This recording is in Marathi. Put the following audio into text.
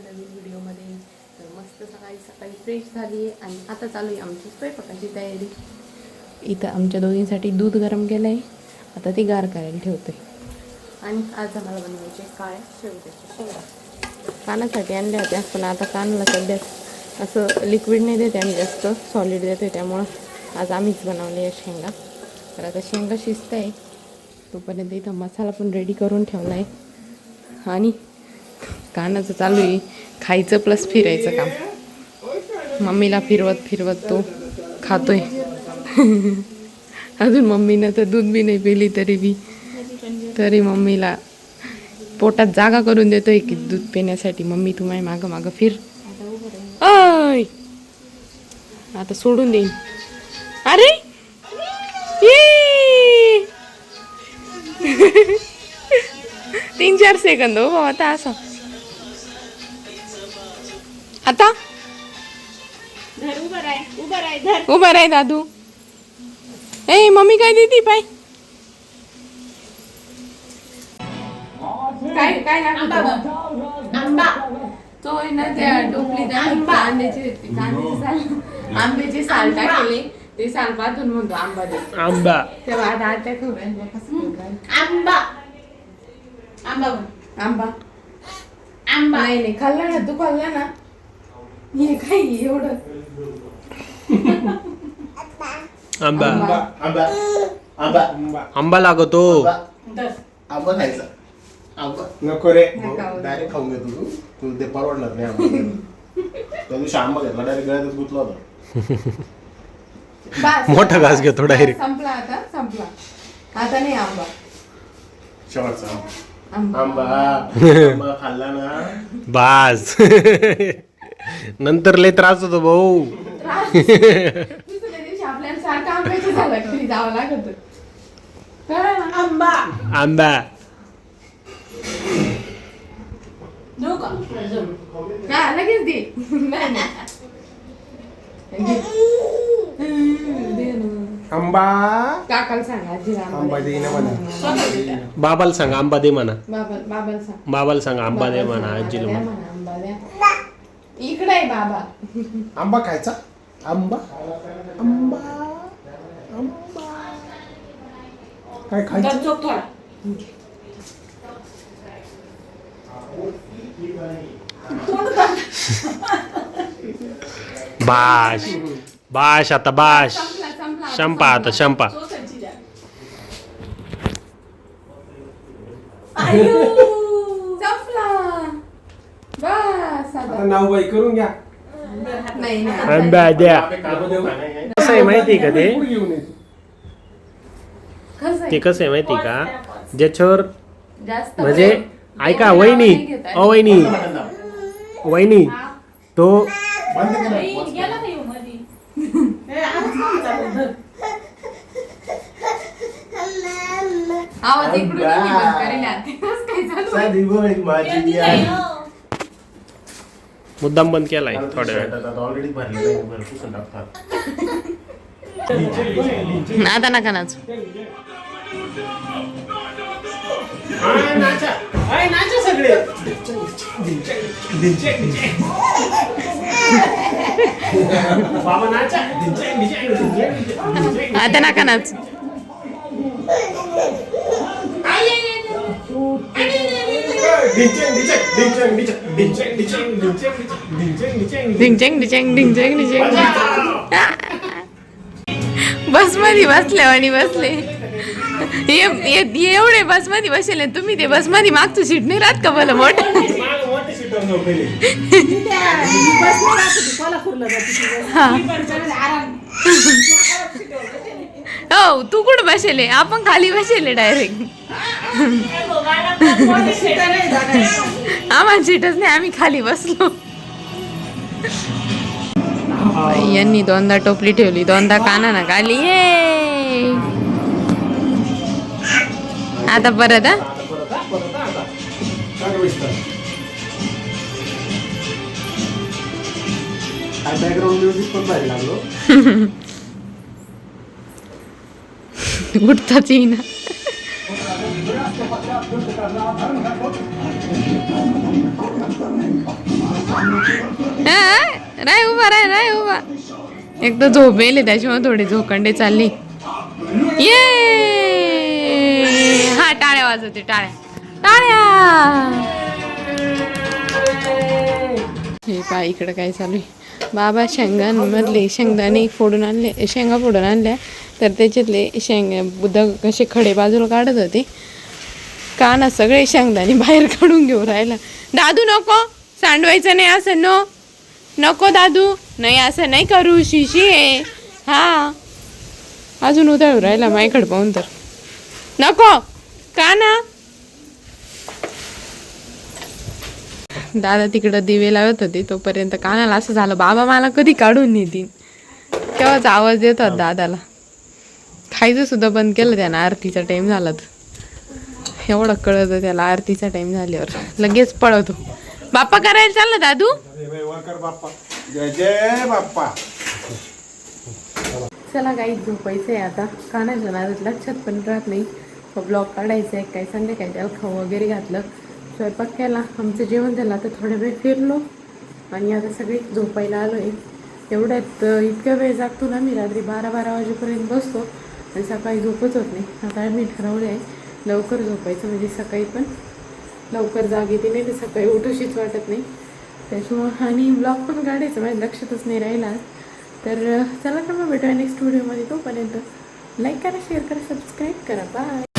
नवीन व्हिडिओमध्ये. तर मस्त सकाळी सकाळी फ्रेश झाली आहे आणि आता चालू आहे आमची स्वयंपाकाची तयारी. इथं आमच्या दोघींसाठी दूध गरम केलं आहे, आता ती गार करायला ठेवते. आणि आज आम्हाला बनवायचे काळ्या शेवग्याच्या शेंगा. कानासाठी आणल्या होत्या, पण आता कानाला सध्या असं लिक्विड नाही देते आम्ही, जास्त सॉलिड देते, त्यामुळं आज आम्हीच बनवले आहे शेंगा. तर आता शेंगा शिजत आहे, तोपर्यंत इथं मसाला पण रेडी करून ठेवला आहे. आणि कानाचं चालू आहे खायचं प्लस फिरायचं काम. मम्मीला फिरवत फिरवत तो खातोय. अजून मम्मीनं तर दूध बी नाही पिली तरी मम्मीला पोटात जागा करून देतोय की दूध पिण्यासाठी. मम्मी तू माझ्या मागं मागं फिर. आय आता सोडून देईन. अरे ये 3-4 सेकंद हो बाबा. आता असं आता उभं राय दादू. ए मम्मी काय देती पाय काय काय आंबा तो आहे ना त्या टोपलीत आंब्याची साल टाकले, ते साल पाठवून म्हणतो आंबा दे. आंबा तेव्हा आता आंबा आंबा आंबा आंबा नाही खाल्ला ना तू, खाल्ला ना. हे काय एवढं आंबा आंबा आंबा आंबा लागतो. आंबा खायचा. आंबा नको रे, डायरेक्ट खाऊन घेतो तू ते परवडणार नाही. आंबा त्या दिवशी आंबा घेतला, डायरेक्ट गळ्यातच गुतला होता. मोठा घास घेतो डायरेक्ट. संपला आता, संपला आता नाही आंबा. शेवटचा आंबा आंबा खाल्ला ना बास. नंतर लय त्रास होतो भाऊ. दुसऱ्या दिवशी आपल्याला सारखं आंब्याची झालं घरी जावं लागत. आंबा आंबा हा लगेच दे. आंबा काकाला सांगा आजीला आंबा दे ना मला. बाबाला सांग आंबा दे म्हणा. बाबाला सांग. बाबाला सांग आंबा दे म्हणा. आजीला द्या म्हणा. म्हणा, आंबा द्या. इकडे आहे बाबा. आंबा खायचा. आंबा आंबा आंबा काय खायचं. बाश बाश आता बाश. शंपा आता शंपा. संपला बस. आता नाव बाई करून घ्या. नाही आंबा द्या. कसं आहे माहिती का ते, ते कसं आहे माहिती का, ज्याच्यावर जास्त म्हणजे ऐका वहिनी, वहिनी वहिनी तो बंद केलं. आवाज इकडून नाही बंद करेल आता. काय चालू आहे? साधी गोळी माझी मुद्दाम बंद केलाय थोड्या वेळ. ऑलरेडी भरलेलं आहे, भरपूर टाकतात. आता नका नाचू. आता नका नाचू. डिंचेंग डिचेंग डिंचेंग डिचेंग. बस मध्ये बसले आणि बसले. एवढे बस मध्ये बसले तुम्ही. ते बस मध्ये मागचं सीट नाही राहत का मला मोठं. हो तू कुठं बसेले, आपण खाली बसेले डायरेक्ट. आम्हाला सीटच नाही, आम्ही खाली बसलो. यांनी दोनदा टोपली ठेवली, दोनदा काना खाली. ये आता परत बॅकग्राऊंड म्युझिक पण भारी लागलो. उठताच येईना. राय उभा राय उभा. एक तर झोपेले त्याच्यामुळे थोडे झोकंडे चालले. ये हा टाळ्या वाजवते टाळ्या. हे पहा इकडं काय चालू आहे. बाबा शेंगांमधले शेंगदाणे फोडून आणले, शेंगा फोडून आणल्या. तर त्याच्यातले बुद्धा कसे खडे बाजूला काढत होते. काना सगळे शेंगदाणे बाहेर काढून घेऊन राहिला. दादू नको सांडवायचं नाही असं. नको दादू, नाही असं नाही करू. शिशी आहे. हा अजून उधळू राहिला माझ्याकडे पाहून. तर नको काना. दादा तिकडं दिवे लावत होते तोपर्यंत कानाला असं झालं बाबा मला कधी काढून नेतील. तेव्हाच आवाज येत होता दादाला. खायचं सुद्धा बंद केलं त्यानं आरतीचा टाइम झाला तर. एवढं कळत त्याला आरतीचा टाइम झाल्यावर लगेच पळतो. बाप्पा करायला चाललं दादू. जय जय बाप्पा. चला काही झोपायचं आहे आता. कानाच्या नादात लक्षात पण राहत नाही. ब्लॉग काढायचं आहे काय संध्याकाळी त्याला खाऊ वगैरे घातलं, स्वयंपाक केला, आमचं जेवण झालं. आता थोड्या वेळ फिरलो आणि आता सगळे झोपायला आलो आहे. एवढ्यात इतक्या वेळ जागतो ना मी. रात्री 12 वाजेपर्यंत बसतो आणि सकाळी झोपच होत नाही. आता मी ठरवलं आहे लवकर झोपायचं, म्हणजे सकाळी पण लवकर जाग येते. नाही तर सकाळी उठूशीच वाटत नाही त्याच्यामुळं. आणि ब्लॉग पण काढायचं माझ्या लक्षातच नाही राहिला. तर चला तर मग भेटूया नेक्स्ट व्हिडिओमध्ये. तोपर्यंत लाईक करा, शेअर करा, सबस्क्राईब करा. बाय.